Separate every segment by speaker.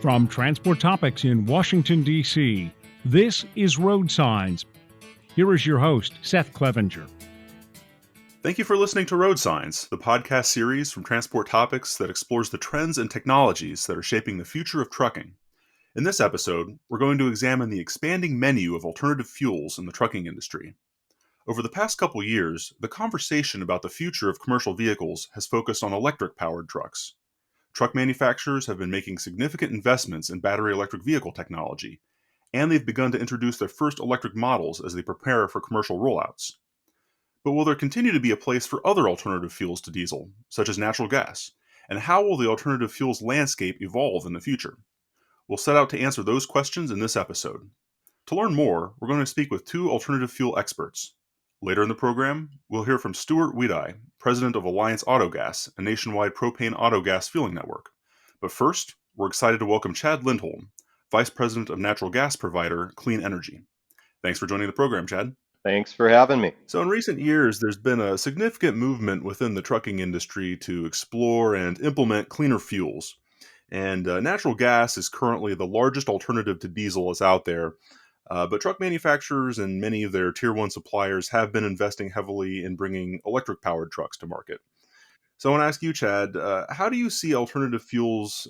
Speaker 1: From Transport Topics in Washington, D.C., this is RoadSigns. Here is your host, Seth Clevenger.
Speaker 2: Thank you for listening to RoadSigns, the podcast series from Transport Topics that explores the trends and technologies that are shaping the future of trucking. In this episode, we're going to examine the expanding menu of alternative fuels in the trucking industry. Over the past couple years, the conversation about the future of commercial vehicles has focused on electric-powered trucks. Truck manufacturers have been making significant investments in battery electric vehicle technology, and they've begun to introduce their first electric models as they prepare for commercial rollouts. But will there continue to be a place for other alternative fuels to diesel, such as natural gas? And how will the alternative fuels landscape evolve in the future? We'll set out to answer those questions in this episode. To learn more, we're going to speak with two alternative fuel experts. Later in the program, we'll hear from Stuart Weidie, president of Alliance Autogas, a nationwide propane autogas fueling network. But first, we're excited to welcome Chad Lindholm, vice president of natural gas provider Clean Energy. Thanks for joining the program, Chad.
Speaker 3: Thanks for having me.
Speaker 2: So in recent years, there's been a significant movement within the trucking industry to explore and implement cleaner fuels. And natural gas is currently the largest alternative to diesel that's out there. But truck manufacturers and many of their tier one suppliers have been investing heavily in bringing electric-powered trucks to market. So I want to ask you, Chad, how do you see alternative fuels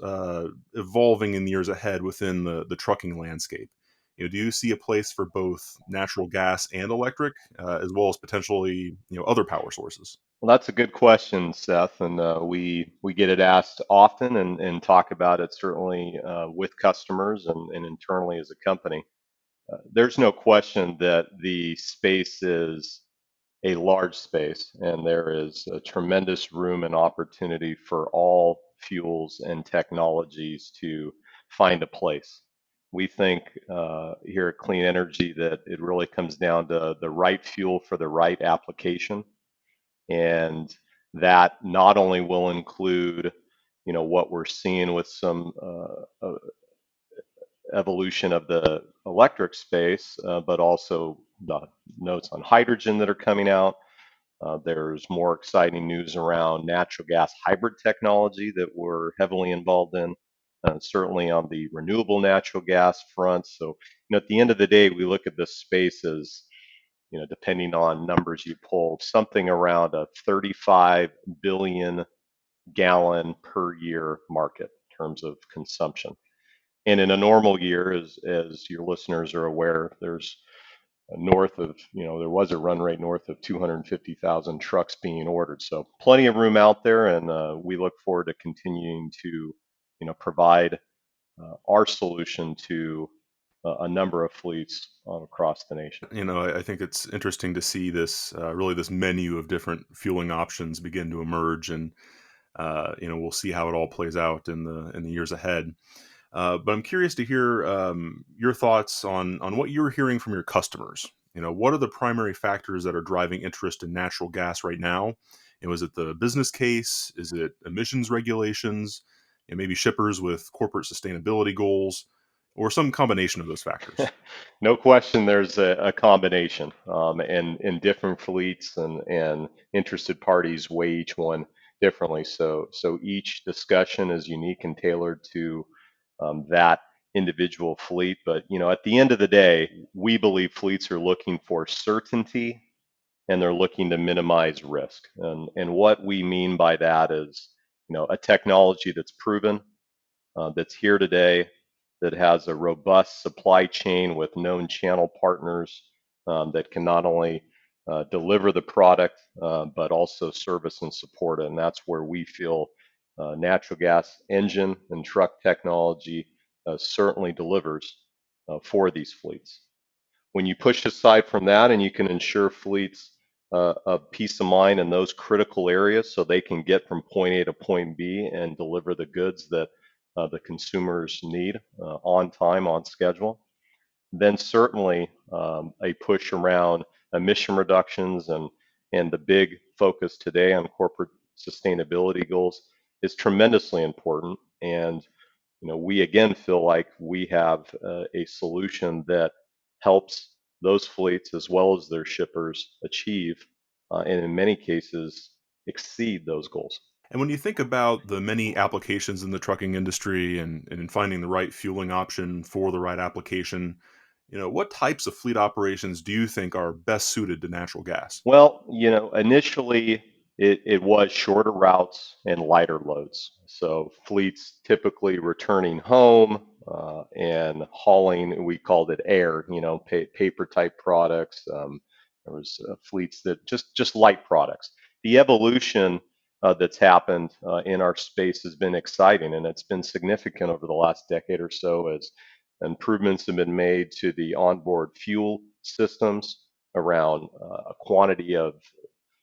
Speaker 2: evolving in the years ahead within the trucking landscape? Do you see a place for both natural gas and electric, as well as potentially other power sources?
Speaker 3: Well, that's a good question, Seth, and we get it asked often and talk about it certainly with customers and internally as a company. There's no question that the space is a large space, and there is a tremendous room and opportunity for all fuels and technologies to find a place. We think here at Clean Energy that it really comes down to the right fuel for the right application, and that not only will include, what we're seeing with some evolution of the electric space, but also the notes on hydrogen that are coming out. There's more exciting news around natural gas hybrid technology that we're heavily involved in, certainly on the renewable natural gas front. So, at the end of the day, we look at this space as, depending on numbers you pull, something around a 35 billion gallon per year market in terms of consumption. And in a normal year, as your listeners are aware, there's north of, there was a run rate north of 250,000 trucks being ordered. So plenty of room out there, and we look forward to continuing to, provide our solution to a number of fleets across the nation.
Speaker 2: I think it's interesting to see this this menu of different fueling options begin to emerge, and we'll see how it all plays out in the years ahead. But I'm curious to hear your thoughts on what you're hearing from your customers. What are the primary factors that are driving interest in natural gas right now? Is it the business case? Is it emissions regulations? Maybe shippers with corporate sustainability goals, or some combination of those factors?
Speaker 3: No question, there's a combination, and different fleets and interested parties weigh each one differently. So each discussion is unique and tailored to that individual fleet. But at the end of the day, we believe fleets are looking for certainty and they're looking to minimize risk. And what we mean by that is, a technology that's proven, that's here today, that has a robust supply chain with known channel partners that can not only deliver the product, but also service and support it. And that's where we feel natural gas engine and truck technology certainly delivers for these fleets. When you push aside from that and you can ensure fleets a peace of mind in those critical areas so they can get from point A to point B and deliver the goods that the consumers need on time, on schedule, then certainly a push around emission reductions and the big focus today on corporate sustainability goals is tremendously important. And we again feel like we have a solution that helps those fleets as well as their shippers achieve and in many cases exceed those goals.
Speaker 2: And when you think about the many applications in the trucking industry and in finding the right fueling option for the right application, what types of fleet operations do you think are best suited to natural gas?
Speaker 3: Well, initially it was shorter routes and lighter loads. So fleets typically returning home and hauling, we called it air, paper type products. There was fleets that just light products. The evolution that's happened in our space has been exciting, and it's been significant over the last decade or so as improvements have been made to the onboard fuel systems around quantity of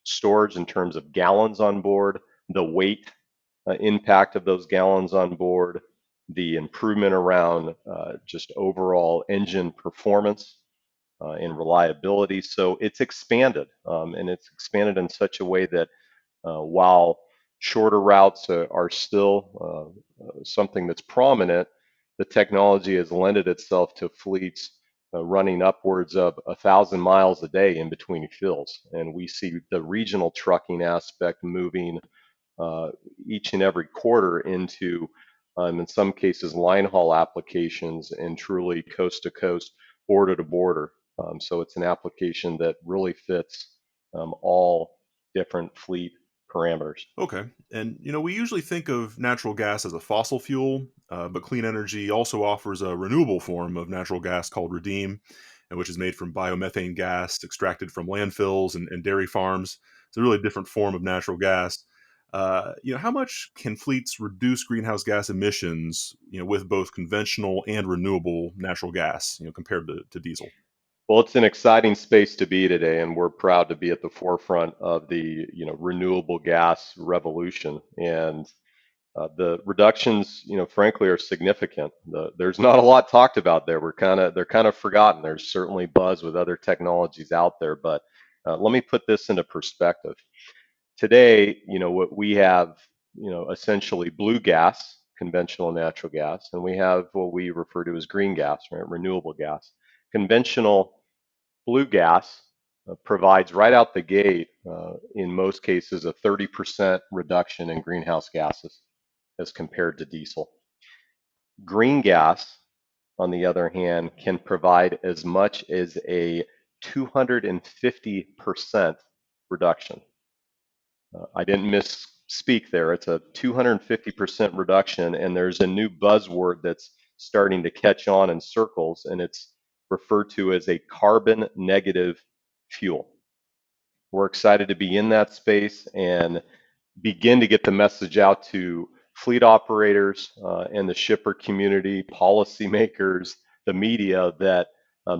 Speaker 3: storage in terms of gallons on board, the weight impact of those gallons on board, the improvement around just overall engine performance and reliability. So it's expanded, and it's expanded in such a way that while shorter routes are still something that's prominent, the technology has lended itself to fleets running upwards of 1,000 miles a day in between fills. And we see the regional trucking aspect moving uh, each and every quarter into, in some cases, line haul applications and truly coast to coast, border to border. So it's an application that really fits all different fleet parameters.
Speaker 2: Okay. And, we usually think of natural gas as a fossil fuel, but clean energy also offers a renewable form of natural gas called Redeem, which is made from biomethane gas extracted from landfills and dairy farms. It's a really different form of natural gas. How much can fleets reduce greenhouse gas emissions, with both conventional and renewable natural gas, compared to diesel?
Speaker 3: Well, it's an exciting space to be today, and we're proud to be at the forefront of the renewable gas revolution. And the reductions, frankly, are significant. There's not a lot talked about there. They're kind of forgotten. There's certainly buzz with other technologies out there, but let me put this into perspective. Today, what we have, essentially blue gas, conventional natural gas, and we have what we refer to as green gas, right, renewable gas. Conventional blue gas provides right out the gate, in most cases, a 30% reduction in greenhouse gases as compared to diesel. Green gas, on the other hand, can provide as much as a 250% reduction. I didn't misspeak there. It's a 250% reduction, and there's a new buzzword that's starting to catch on in circles, and it's referred to as a carbon negative fuel. We're excited to be in that space and begin to get the message out to fleet operators and the shipper community, policymakers, the media, that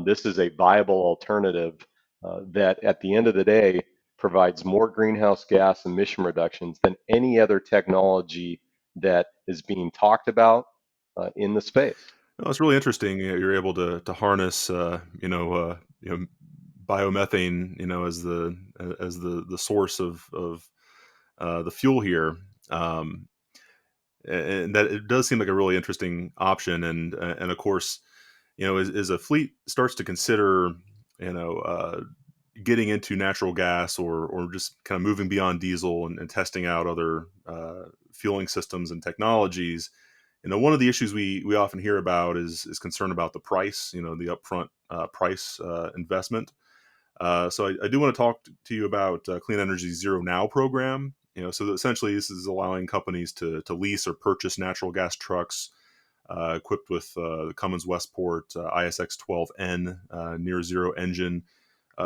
Speaker 3: this is a viable alternative that at the end of the day provides more greenhouse gas emission reductions than any other technology that is being talked about in the space.
Speaker 2: No, it's really interesting. You're able to harness, biomethane, as the source of the fuel here. Um, and that it does seem like a really interesting option. And of course, as a fleet starts to consider, getting into natural gas or just kind of moving beyond diesel and testing out other fueling systems and technologies. One of the issues we often hear about is concern about the price, the upfront price investment. So I do want to talk to you about Clean Energy's Zero Now program. So essentially, this is allowing companies to lease or purchase natural gas trucks equipped with the Cummins Westport ISX-12N near zero engine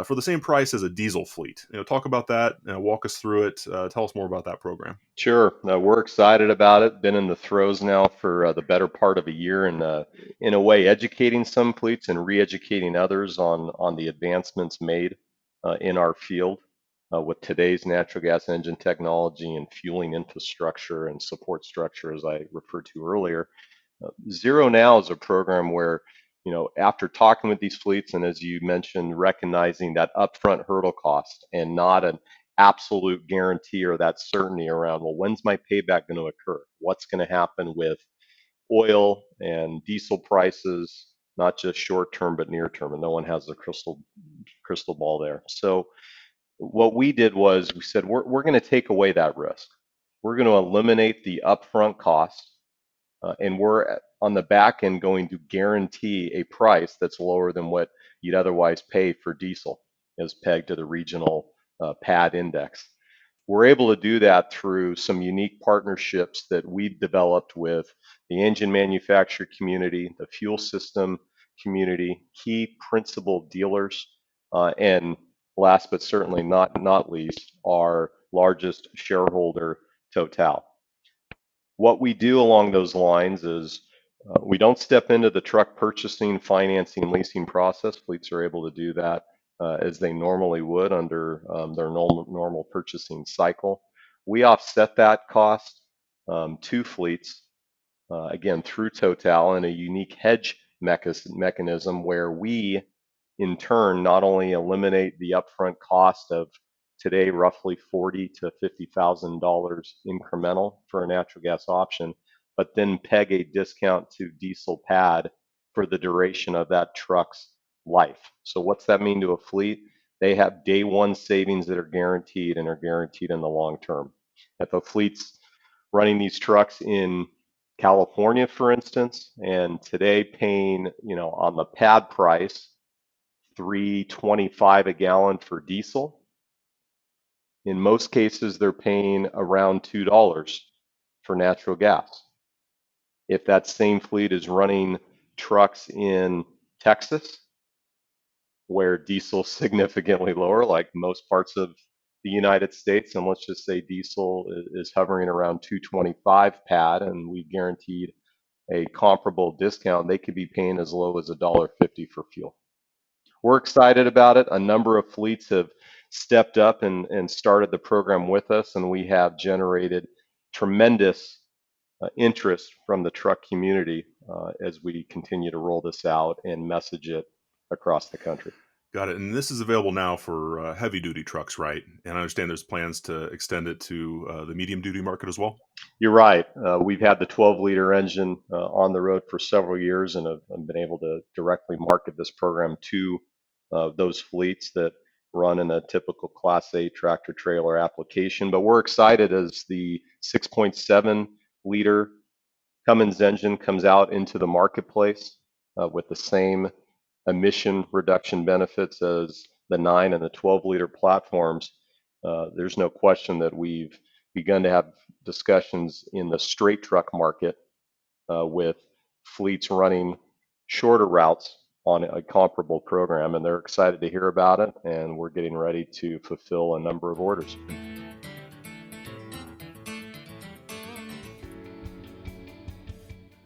Speaker 2: for the same price as a diesel fleet. Talk about that. Walk us through it. Tell us more about that program.
Speaker 3: Sure. We're excited about it. Been in the throes now for the better part of a year, and in a way, educating some fleets and re-educating others on the advancements made in our field with today's natural gas engine technology and fueling infrastructure and support structure, as I referred to earlier. Zero Now is a program where, after talking with these fleets, and as you mentioned, recognizing that upfront hurdle cost and not an absolute guarantee or that certainty around, well, when's my payback going to occur? What's going to happen with oil and diesel prices, not just short term, but near term? And no one has the crystal ball there. So what we did was we said, we're going to take away that risk. We're going to eliminate the upfront cost, and we're on the back end going to guarantee a price that's lower than what you'd otherwise pay for diesel as pegged to the regional PAD index. We're able to do that through some unique partnerships that we've developed with the engine manufacturer community, the fuel system community, key principal dealers, and last but certainly not least, our largest shareholder, Total. What we do along those lines is we don't step into the truck purchasing, financing, leasing process. Fleets are able to do that as they normally would under their normal purchasing cycle. We offset that cost to fleets, again, through Total in a unique hedge mechanism where we, in turn, not only eliminate the upfront cost of today roughly $40,000 to $50,000 incremental for a natural gas option, but then peg a discount to diesel pad for the duration of that truck's life. So what's that mean to a fleet? They have day one savings that are guaranteed and are guaranteed in the long term. If a fleet's running these trucks in California, for instance, and today paying, on the pad price, $3.25 a gallon for diesel. In most cases, they're paying around $2 for natural gas. If that same fleet is running trucks in Texas, where diesel's significantly lower, like most parts of the United States, and let's just say diesel is hovering around 225 pad, and we guaranteed a comparable discount, they could be paying as low as $1.50 for fuel. We're excited about it. A number of fleets have stepped up and started the program with us, and we have generated tremendous interest from the truck community as we continue to roll this out and message it across the country.
Speaker 2: Got it. And this is available now for heavy duty trucks, right? And I understand there's plans to extend it to the medium duty market as well.
Speaker 3: You're right. We've had the 12-liter engine on the road for several years and have been able to directly market this program to those fleets that run in a typical Class A tractor trailer application. But we're excited as the 6.7-liter Cummins engine comes out into the marketplace with the same emission reduction benefits as the 9 and the 12-liter platforms. There's no question that we've begun to have discussions in the straight truck market with fleets running shorter routes on a comparable program, and they're excited to hear about it, and we're getting ready to fulfill a number of orders.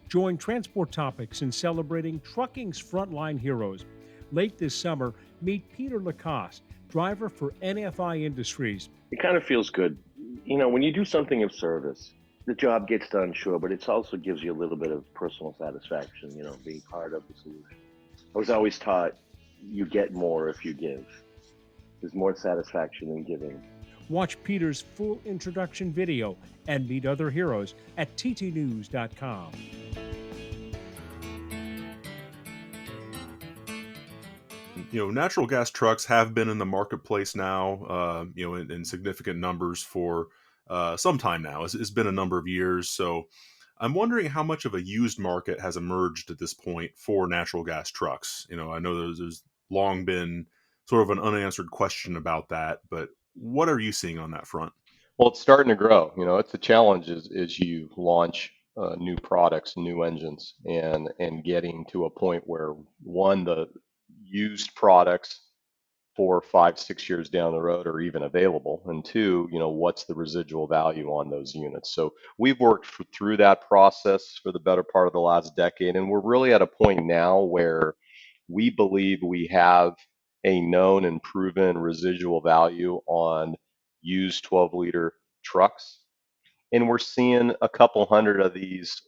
Speaker 1: Join Transport Topics in celebrating trucking's frontline heroes. Late this summer, meet Peter Lacoste, driver for NFI Industries.
Speaker 4: It kind of feels good. When you do something of service, the job gets done, sure, but it also gives you a little bit of personal satisfaction, being part of the solution. I was always taught you get more if you give. There's more satisfaction in giving.
Speaker 1: Watch Peter's full introduction video and meet other heroes at ttnews.com.
Speaker 2: Natural gas trucks have been in the marketplace now, in significant numbers for some time now. It's been a number of years. So I'm wondering how much of a used market has emerged at this point for natural gas trucks. I know there's long been sort of an unanswered question about that, but what are you seeing on that front?
Speaker 3: Well, it's starting to grow. It's a challenge as you launch new products, new engines, and getting to a point where, one, the used products 4, 5, 6 years down the road are even available, and two, what's the residual value on those units. So we've worked through that process for the better part of the last decade, and we're really at a point now where we believe we have a known and proven residual value on used 12-liter trucks. And we're seeing a couple hundred of these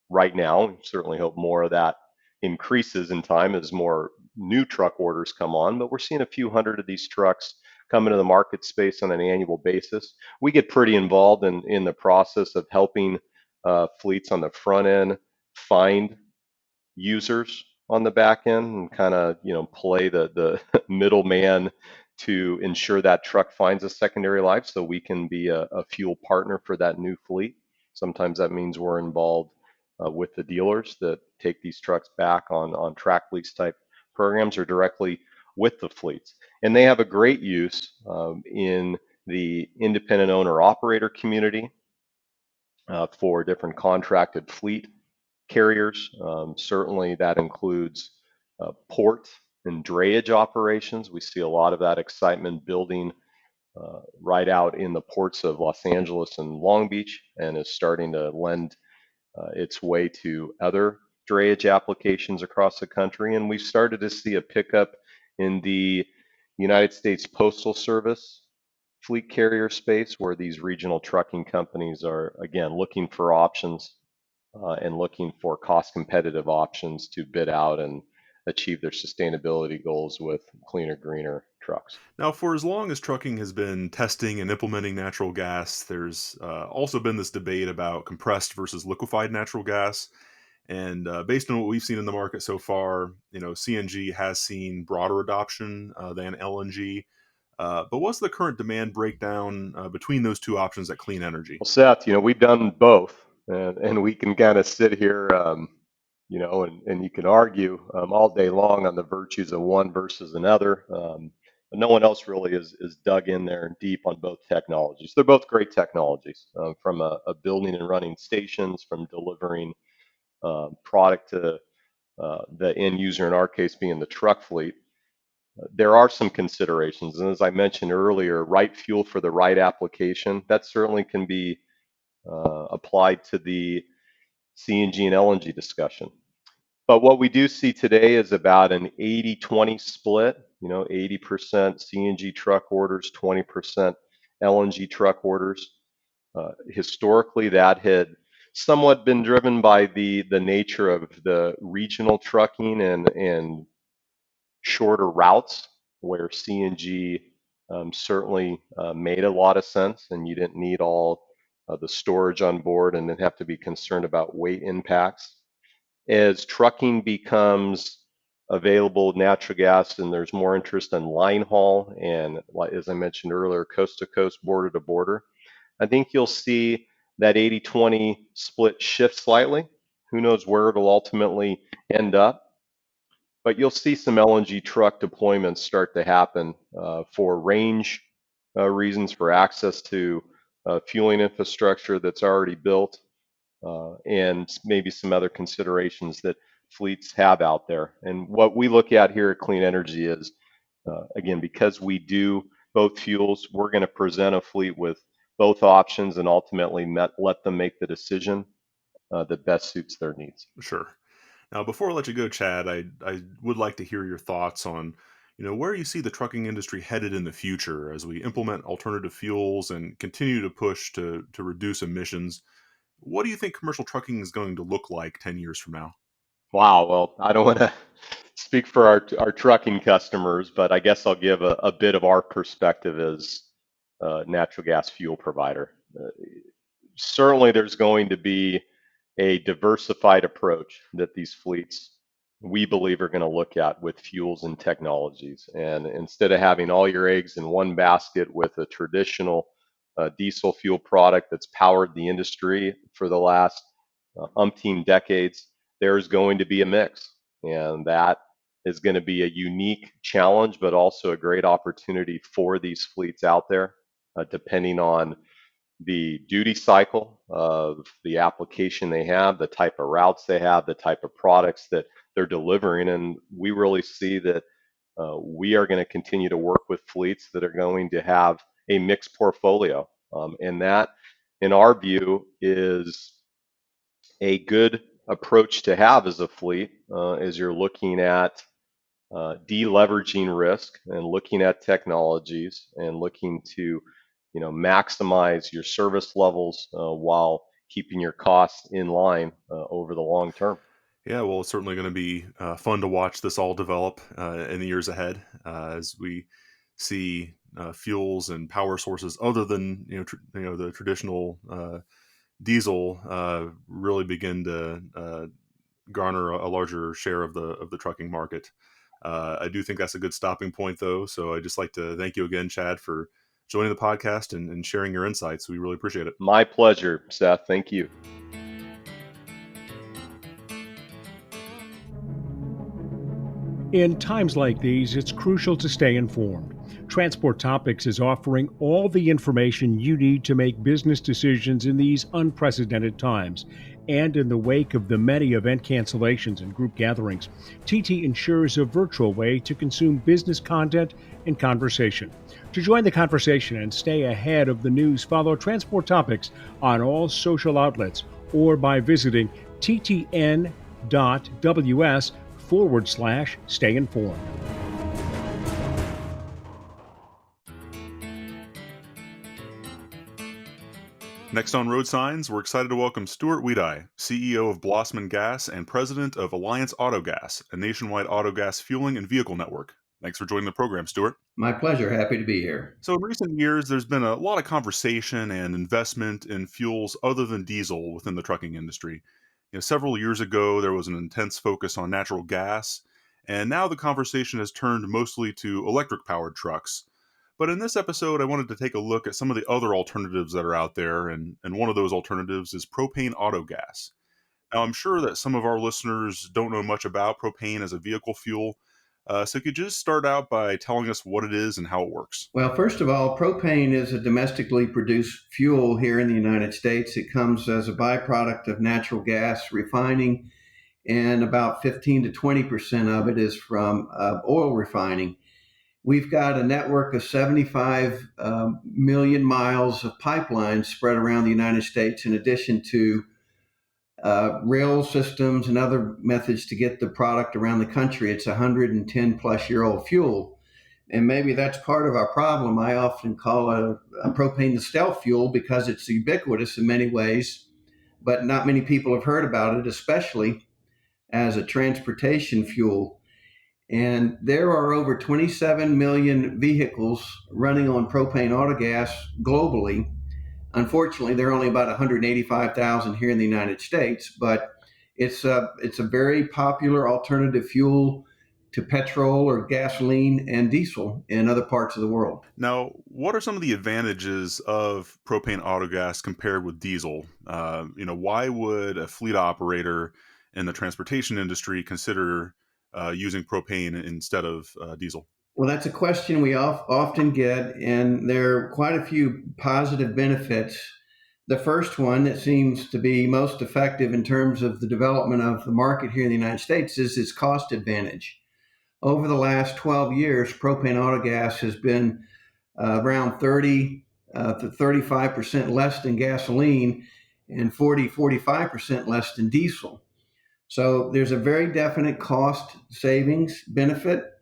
Speaker 3: right now. We certainly hope more of that increases in time as more new truck orders come on, but we're seeing a few hundred of these trucks come into the market space on an annual basis. We get pretty involved in the process of helping fleets on the front end find users on the back end and kind of play the middleman to ensure that truck finds a secondary life so we can be a fuel partner for that new fleet. Sometimes that means we're involved with the dealers that take these trucks back on track lease type programs or directly with the fleets. And they have a great use in the independent owner operator community for different contracted fleet carriers. Certainly that includes port and drayage operations. We see a lot of that excitement building right out in the ports of Los Angeles and Long Beach, and is starting to lend its way to other drayage applications across the country. And we've started to see a pickup in the United States Postal Service fleet carrier space, where these regional trucking companies are, again, looking for options and looking for cost competitive options to bid out and achieve their sustainability goals with cleaner, greener trucks.
Speaker 2: Now, for as long as trucking has been testing and implementing natural gas, there's also been this debate about compressed versus liquefied natural gas. And based on what we've seen in the market so far, CNG has seen broader adoption than LNG. But what's the current demand breakdown between those two options at Clean Energy?
Speaker 3: Well, Seth, we've done both, and we can kind of sit here, and you can argue all day long on the virtues of one versus another. But no one else really is dug in there and deep on both technologies. They're both great technologies from a building and running stations, from delivering product to the end user, in our case being the truck fleet. There are some considerations, and as I mentioned earlier, right fuel for the right application, that certainly can be applied to the CNG and LNG discussion. But what we do see today is about an 80-20 split, 80% CNG truck orders, 20% LNG truck orders. Historically, that had somewhat been driven by the nature of the regional trucking and shorter routes, where CNG certainly made a lot of sense, and you didn't need all the storage on board and then have to be concerned about weight impacts. As trucking becomes available natural gas and there's more interest in line haul and, as I mentioned earlier, coast to coast, border to border, I think you'll see that 80-20 split shift slightly. Who knows where it'll ultimately end up? But you'll see some LNG truck deployments start to happen for range reasons, for access to fueling infrastructure that's already built, and maybe some other considerations that fleets have out there. And what we look at here at Clean Energy is, again, because we do both fuels, we're going to present a fleet with both options and ultimately let them make the decision that best suits their needs.
Speaker 2: Sure. Now, before I let you go, Chad, I would like to hear your thoughts on, where you see the trucking industry headed in the future as we implement alternative fuels and continue to push to reduce emissions. What do you think commercial trucking is going to look like 10 years from now?
Speaker 3: Wow. Well, I don't want to speak for our trucking customers, but I guess I'll give a bit of our perspective as a natural gas fuel provider. Certainly, there's going to be a diversified approach that these fleets, we believe, are going to look at with fuels and technologies. And instead of having all your eggs in one basket with a traditional diesel fuel product that's powered the industry for the last umpteen decades, there's going to be a mix. And that is going to be a unique challenge, but also a great opportunity for these fleets out there, depending on the duty cycle of the application they have, the type of routes they have, the type of products that they're delivering. And we really see that we are going to continue to work with fleets that are going to have a mixed portfolio. And that, in our view, is a good approach to have as a fleet as you're looking at deleveraging risk and looking at technologies and looking to maximize your service levels while keeping your costs in line over the long term.
Speaker 2: Yeah, well, it's certainly going to be fun to watch this all develop in the years ahead as we see fuels and power sources other than the traditional diesel really begin to garner a larger share of the trucking market. I do think that's a good stopping point, though. So I'd just like to thank you again, Chad, for joining the podcast and sharing your insights. We really appreciate it.
Speaker 3: My pleasure, Seth. Thank you.
Speaker 1: In times like these, it's crucial to stay informed. Transport Topics is offering all the information you need to make business decisions in these unprecedented times. And in the wake of the many event cancellations and group gatherings, TT ensures a virtual way to consume business content and conversation. To join the conversation and stay ahead of the news, follow Transport Topics on all social outlets or by visiting ttn.ws/stay informed.
Speaker 2: Next on Road Signs, we're excited to welcome Stuart Weidie, CEO of Blossman Gas and President of Alliance Autogas, a nationwide autogas fueling and vehicle network. Thanks for joining the program, Stuart.
Speaker 5: My pleasure. Happy to be here.
Speaker 2: So in recent years, there's been a lot of conversation and investment in fuels other than diesel within the trucking industry. Several years ago, there was an intense focus on natural gas, and now the conversation has turned mostly to electric-powered trucks. But in this episode, I wanted to take a look at some of the other alternatives that are out there, and one of those alternatives is propane autogas. Now, I'm sure that some of our listeners don't know much about propane as a vehicle fuel, so could you just start out by telling us what it is and how it works?
Speaker 5: Well, first of all, propane is a domestically produced fuel here in the United States. It comes as a byproduct of natural gas refining, and about 15 to 20% of it is from oil refining. We've got a network of 75 million miles of pipelines spread around the United States, in addition to rail systems and other methods to get the product around the country. It's a 110 plus year old fuel. And maybe that's part of our problem. I often call a propane the stealth fuel because it's ubiquitous in many ways, but not many people have heard about it, especially as a transportation fuel. And there are over 27 million vehicles running on propane autogas globally. Unfortunately, there are only about 185,000 here in the United States, but it's a very popular alternative fuel to petrol or gasoline and diesel in other parts of the world.
Speaker 2: Now, what are some of the advantages of propane autogas compared with diesel? Why would a fleet operator in the transportation industry consider using propane instead of diesel?
Speaker 5: Well, that's a question we often get, and there are quite a few positive benefits. The first one that seems to be most effective in terms of the development of the market here in the United States is its cost advantage. Over the last 12 years, propane autogas has been around 30 to 35% less than gasoline and 45% less than diesel. So there's a very definite cost savings benefit.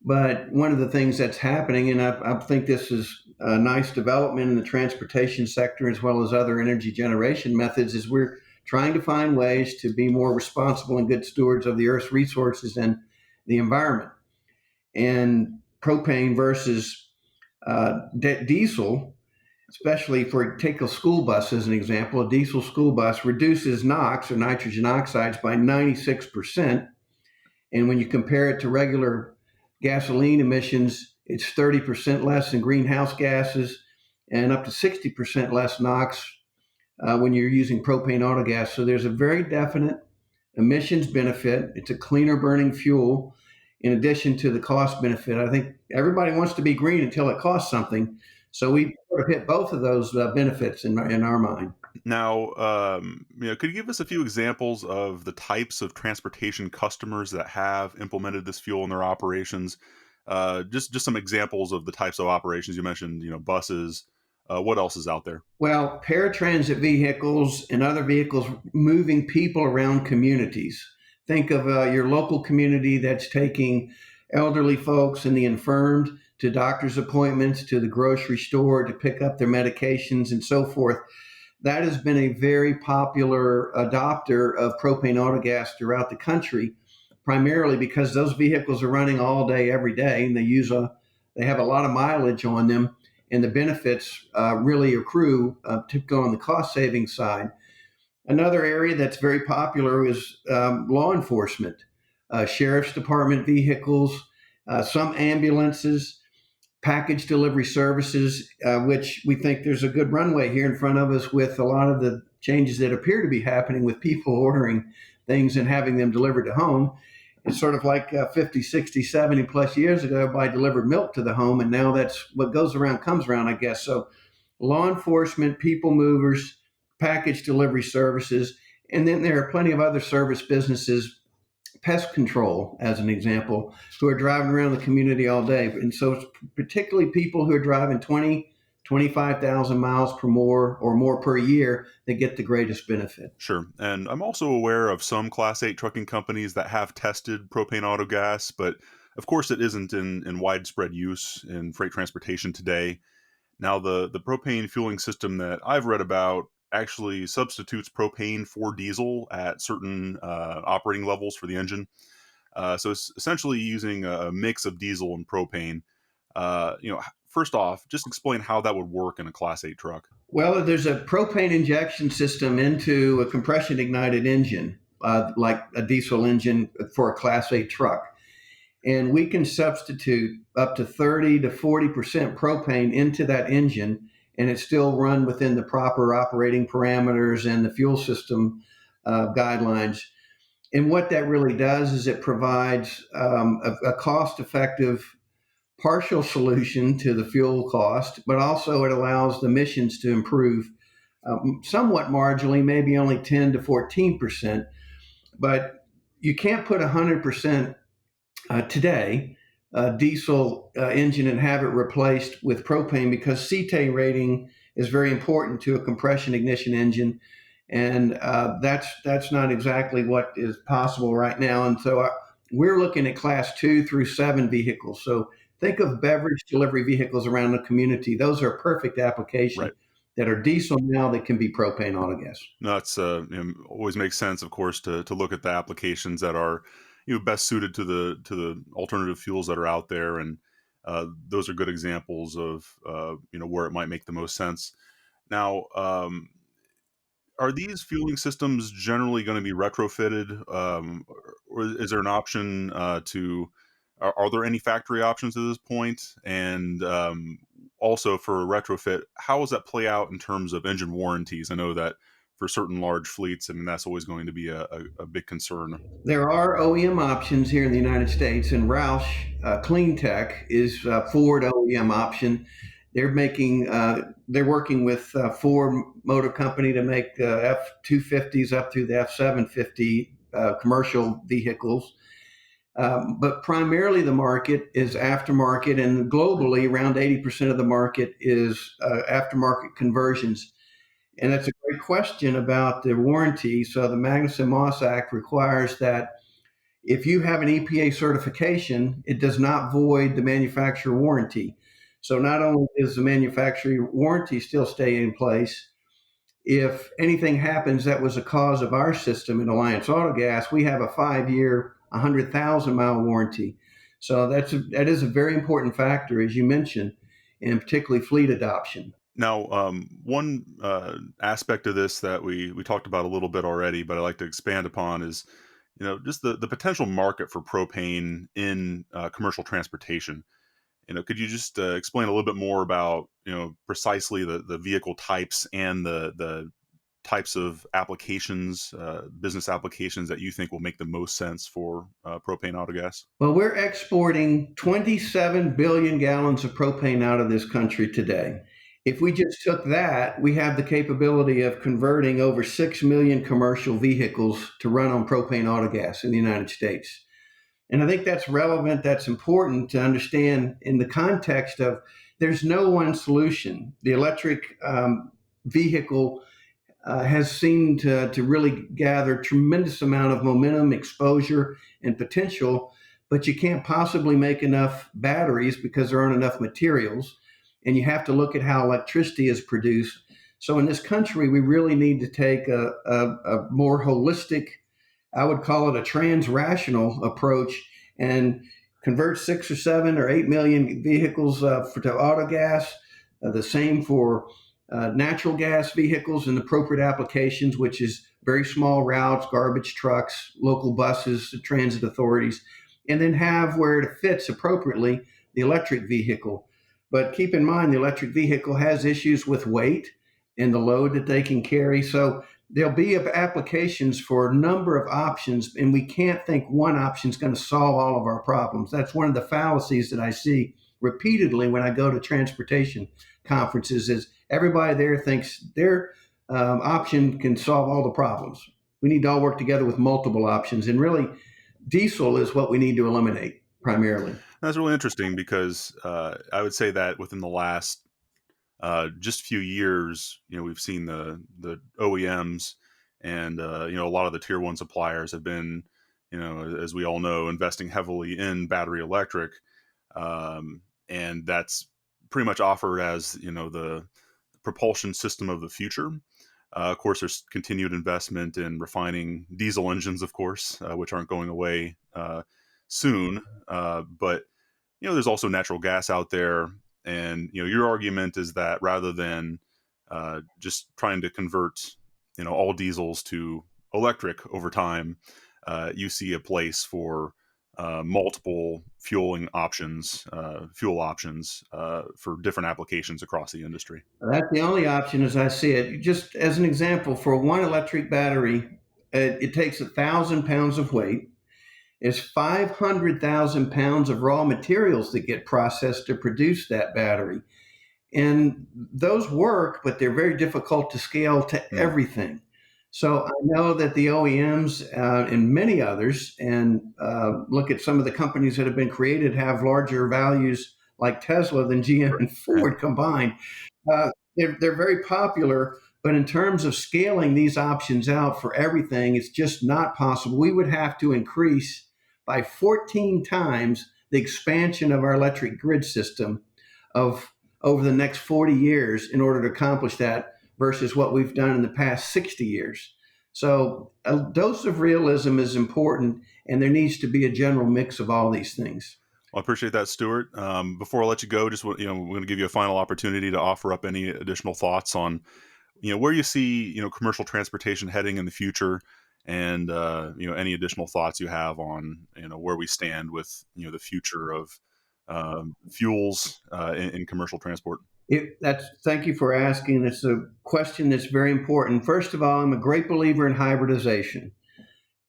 Speaker 5: But one of the things that's happening, and I think this is a nice development in the transportation sector as well as other energy generation methods, is we're trying to find ways to be more responsible and good stewards of the Earth's resources and the environment. And propane versus diesel, especially take a school bus as an example, a diesel school bus reduces NOx or nitrogen oxides by 96%. And when you compare it to regular gasoline emissions, it's 30% less in greenhouse gases and up to 60% less NOx when you're using propane autogas. So there's a very definite emissions benefit. It's a cleaner burning fuel in addition to the cost benefit. I think everybody wants to be green until it costs something. So we sort of hit both of those benefits in our mind.
Speaker 2: Now, could you give us a few examples of the types of transportation customers that have implemented this fuel in their operations? Just some examples of the types of operations you mentioned. Buses. What else is out there?
Speaker 5: Well, paratransit vehicles and other vehicles moving people around communities. Think of your local community that's taking elderly folks and the infirmed to doctor's appointments, to the grocery store to pick up their medications and so forth. That has been a very popular adopter of propane autogas throughout the country, primarily because those vehicles are running all day, every day, and they have a lot of mileage on them, and the benefits really accrue, particularly on the cost saving side. Another area that's very popular is law enforcement. sheriff's department vehicles, some ambulances, package delivery services, which we think there's a good runway here in front of us with a lot of the changes that appear to be happening with people ordering things and having them delivered to home. It's sort of like 50, 60, 70 plus years ago, everybody delivered milk to the home, and now that's what goes around comes around, I guess. So law enforcement, people movers, package delivery services, and then there are plenty of other service businesses, pest control, as an example, who are driving around the community all day. And so it's particularly people who are driving 20, 25,000 miles per more or more per year that get the greatest benefit.
Speaker 2: Sure. And I'm also aware of some Class 8 trucking companies that have tested propane autogas, but of course it isn't in widespread use in freight transportation today. Now, the propane fueling system that I've read about actually substitutes propane for diesel at certain operating levels for the engine. So it's essentially using a mix of diesel and propane. First off, just explain how that would work in a Class 8 truck.
Speaker 5: Well, there's a propane injection system into a compression ignited engine, like a diesel engine for a Class 8 truck. And we can substitute up to 30 to 40% propane into that engine, and it still run within the proper operating parameters and the fuel system guidelines. And what that really does is it provides a cost-effective partial solution to the fuel cost, but also it allows the emissions to improve somewhat marginally, maybe only 10 to 14%. But you can't put 100% today diesel engine and have it replaced with propane because CT rating is very important to a compression ignition engine, and that's not exactly what is possible right now. And so we're looking at Class 2 through 7 vehicles. So think of beverage delivery vehicles around the community. Those are perfect applications.
Speaker 2: Right.
Speaker 5: That are diesel now that can be propane autogas.
Speaker 2: No, it's always makes sense, of course, to look at the applications that are best suited to the alternative fuels that are out there, and those are good examples of where it might make the most sense. Now, are these fueling systems generally going to be retrofitted, or is there an option to? Are there any factory options at this point? And also for a retrofit, how does that play out in terms of engine warranties? I know that for certain large fleets, I mean, that's always going to be a big concern.
Speaker 5: There are OEM options here in the United States, and Roush Clean Tech is a Ford OEM option. They're working with Ford Motor Company to make F-250s up through the F-750 commercial vehicles. But primarily the market is aftermarket, and globally around 80% of the market is aftermarket conversions. And that's a great question about the warranty. So the Magnuson-Moss Act requires that if you have an EPA certification, it does not void the manufacturer warranty. So not only does the manufacturer warranty still stay in place, if anything happens that was a cause of our system in Alliance Autogas, we have a 5-year, 100,000-mile warranty. So that is a very important factor, as you mentioned, and particularly fleet adoption.
Speaker 2: Now, one aspect of this that we talked about a little bit already, but I'd like to expand upon is, just the potential market for propane in commercial transportation. Could you just explain a little bit more about, precisely the vehicle types and the types of applications, business applications that you think will make the most sense for propane autogas?
Speaker 5: Well, we're exporting 27 billion gallons of propane out of this country today. If we just took that, we have the capability of converting over 6 million commercial vehicles to run on propane autogas in the United States. And I think that's relevant, that's important to understand in the context of there's no one solution. The electric vehicle has seemed to really gather tremendous amount of momentum, exposure, and potential, but you can't possibly make enough batteries because there aren't enough materials, and you have to look at how electricity is produced. So in this country, we really need to take a more holistic, I would call it a trans-rational approach, and convert 6 or 7 or 8 million vehicles to autogas, the same for natural gas vehicles and appropriate applications, which is very small routes, garbage trucks, local buses, transit authorities, and then have where it fits appropriately the electric vehicle. But keep in mind, the electric vehicle has issues with weight and the load that they can carry. So there'll be applications for a number of options, and we can't think one option is going to solve all of our problems. That's one of the fallacies that I see repeatedly when I go to transportation conferences. Is everybody there thinks their option can solve all the problems. We need to all work together with multiple options, and really, diesel is what we need to eliminate primarily.
Speaker 2: That's really interesting because I would say that within the last just few years, we've seen the OEMs and a lot of the tier one suppliers have been, as we all know, investing heavily in battery electric, and that's pretty much offered as the propulsion system of the future. Of course, there's continued investment in refining diesel engines, of course, which aren't going away soon. But there's also natural gas out there, and your argument is that rather than just trying to convert all diesels to electric over time, you see a place for multiple fuel options for different applications across the industry.
Speaker 5: That's the only option as I see it. Just as an example, for one electric battery, it takes 1,000 pounds of weight. It's 500,000 pounds of raw materials that get processed to produce that battery. And those work, but they're very difficult to scale to everything. So I know that the OEMs and many others, and look at some of the companies that have been created, have larger values like Tesla than GM and Ford combined. They're very popular, but in terms of scaling these options out for everything, it's just not possible. We would have to increase by 14 times the expansion of our electric grid system of over the next 40 years in order to accomplish that versus what we've done in the past 60 years. So a dose of realism is important, and there needs to be a general mix of all these things.
Speaker 2: Well, I appreciate that, Stuart. Before I let you go, just we're going to give you a final opportunity to offer up any additional thoughts on where you see commercial transportation heading in the future, and any additional thoughts you have on where we stand with the future of fuels in commercial transport.
Speaker 5: Thank you for asking. It's a question that's very important. First of all, I'm a great believer in hybridization.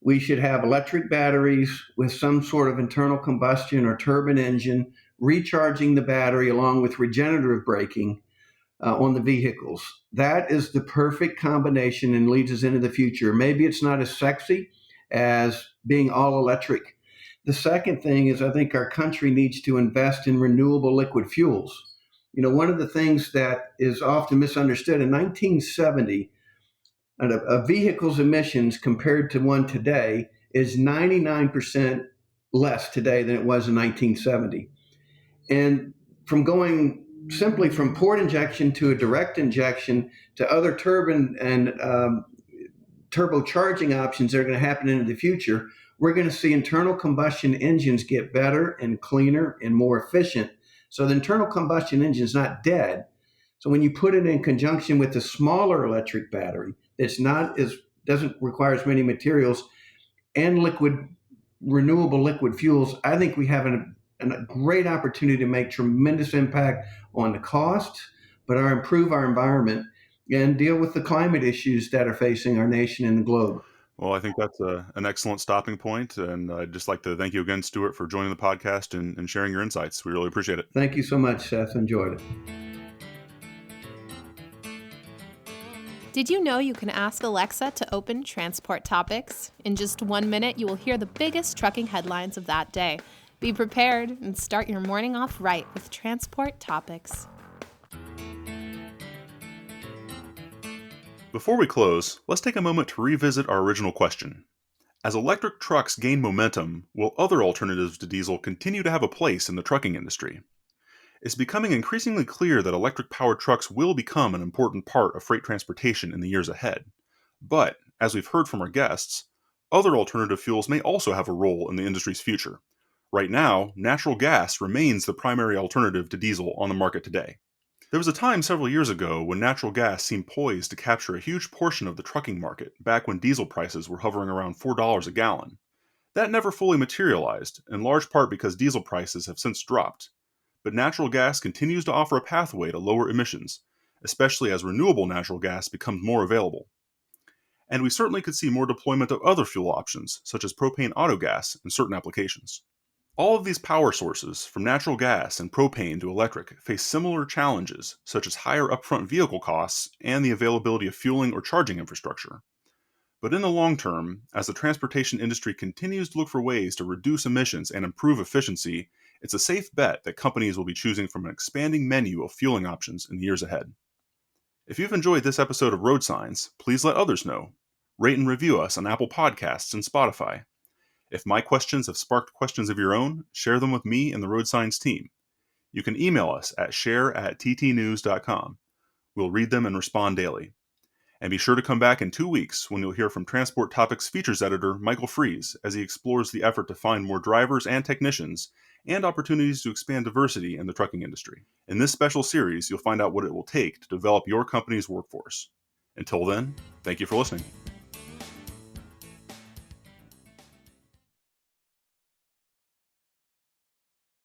Speaker 5: We should have electric batteries with some sort of internal combustion or turbine engine recharging the battery along with regenerative braking on the vehicles. That is the perfect combination and leads us into the future. Maybe it's not as sexy as being all electric. The second thing is I think our country needs to invest in renewable liquid fuels. One of the things that is often misunderstood, in 1970, a vehicle's emissions compared to one today is 99% less today than it was in 1970. And from going simply from port injection to a direct injection to other turbine and turbocharging options that are going to happen into the future, we're going to see internal combustion engines get better and cleaner and more efficient. So the internal combustion engine is not dead. So when you put it in conjunction with the smaller electric battery, doesn't require as many materials and renewable liquid fuels, I think we have a great opportunity to make tremendous impact on the cost, but improve our environment and deal with the climate issues that are facing our nation and the globe.
Speaker 2: Well, I think that's an excellent stopping point, and I'd just like to thank you again, Stuart, for joining the podcast and sharing your insights. We really appreciate it.
Speaker 5: Thank you so much, Seth. Enjoyed it.
Speaker 6: Did you know you can ask Alexa to open Transport Topics? In just 1 minute, you will hear the biggest trucking headlines of that day. Be prepared and start your morning off right with Transport Topics.
Speaker 2: Before we close, let's take a moment to revisit our original question. As electric trucks gain momentum, will other alternatives to diesel continue to have a place in the trucking industry? It's becoming increasingly clear that electric-powered trucks will become an important part of freight transportation in the years ahead. But, as we've heard from our guests, other alternative fuels may also have a role in the industry's future. Right now, natural gas remains the primary alternative to diesel on the market today. There was a time several years ago when natural gas seemed poised to capture a huge portion of the trucking market, back when diesel prices were hovering around $4 a gallon. That never fully materialized, in large part because diesel prices have since dropped. But natural gas continues to offer a pathway to lower emissions, especially as renewable natural gas becomes more available. And we certainly could see more deployment of other fuel options, such as propane autogas, in certain applications. All of these power sources, from natural gas and propane to electric, face similar challenges, such as higher upfront vehicle costs and the availability of fueling or charging infrastructure. But in the long term, as the transportation industry continues to look for ways to reduce emissions and improve efficiency, it's a safe bet that companies will be choosing from an expanding menu of fueling options in the years ahead. If you've enjoyed this episode of Road Signs, please let others know. Rate and review us on Apple Podcasts and Spotify. If my questions have sparked questions of your own, share them with me and the Road Signs team. You can email us at share@ttnews.com. We'll read them and respond daily. And be sure to come back in 2 weeks when you'll hear from Transport Topics features editor Michael Fries as he explores the effort to find more drivers and technicians and opportunities to expand diversity in the trucking industry. In this special series, you'll find out what it will take to develop your company's workforce. Until then, thank you for listening.